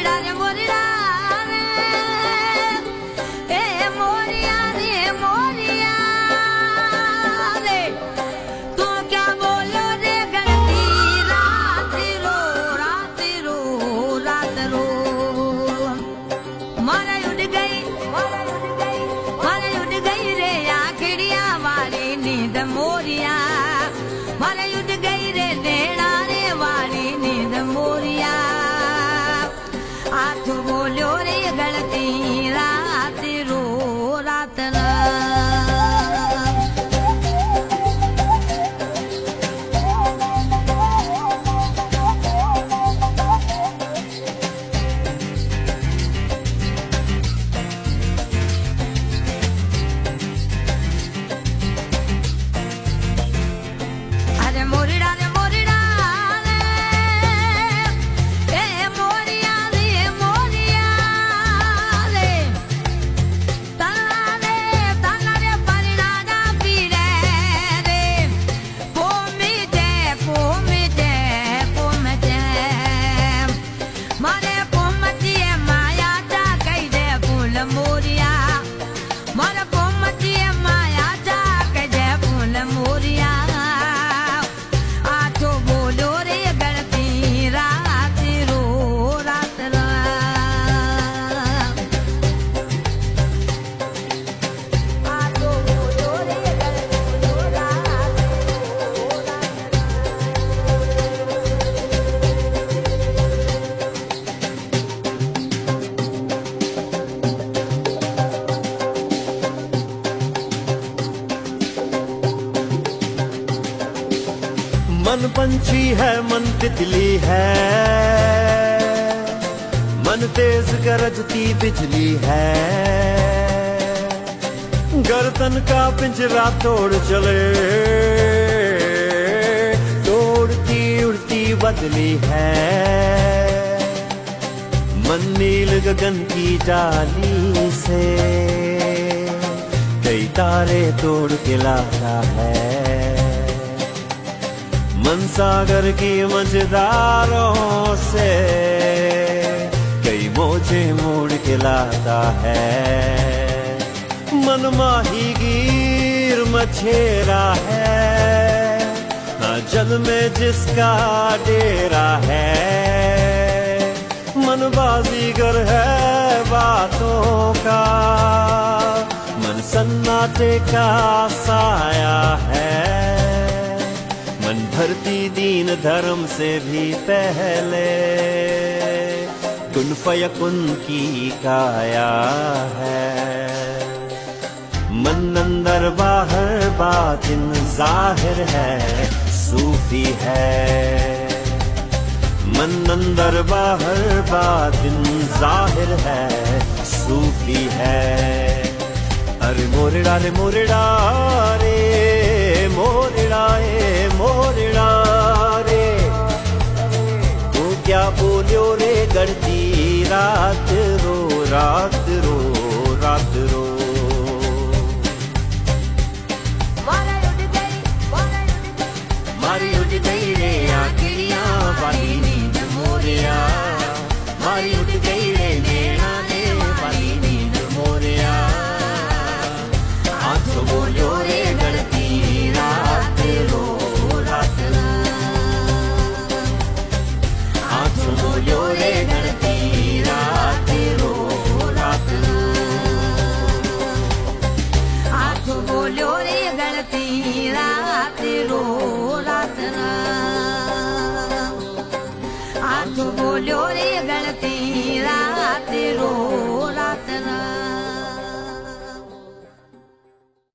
मोरड़ा रे मोरड़ा रे ए मोरिया रे तू क्या बोलो रे गणती रात रो मारा उड़ गई रे आखड़िया वाली नींद मोरिया मारा उड़ गई रे नेड़ा रे वाली नींद मोरिया हाथ बोलो रे गलती रात रो मोरड़ा रे मोरड़ा रे ए मोरिया रे तना रे परिणा जा पीरे रे पोमिटे मारे पोमतिए माया जा कई दे फूल मोरिया मारे पोमतिए माया जा कई दे फूल मोरिया मन पंछी है मन तितली है मन तेज गरजती बिजली है गर्दन का पिंजरा तोड़ चले तोड़ती उड़ती बदली है मन नील गगन की डाली से कई तारे तोड़ के लाता है मन सागर की मझधारों से कई मोजे मोड़ के लाता है मन माही गिर मछेरा है ना जल में जिसका डेरा है मन बाजीगर है बातों का मन सन्नाटे का साया है मन भरती दीन धर्म से भी पहले कुन फयकुन की काया है मन अंदर बाहर बातिन जाहिर है सूफी है मन अंदर बाहर बातिन जाहिर है सूफी है अरे मोरड़ा रे मोरड़ा रे मोरड़ा रे तू क्या बोलो रे गढ़ती रात रो मारी उड़ गई रे आखड़िया वाली नींद मोरिया मारी उड़ गई रे नेड़ा रे वाली नींद मोरिया हाथ बोलो रे गढ़ती रात रो हाथ बोलो रे गढ़ती रात रो हाथ बोलो रे गढ़ती रात रो हाथ बोलो रे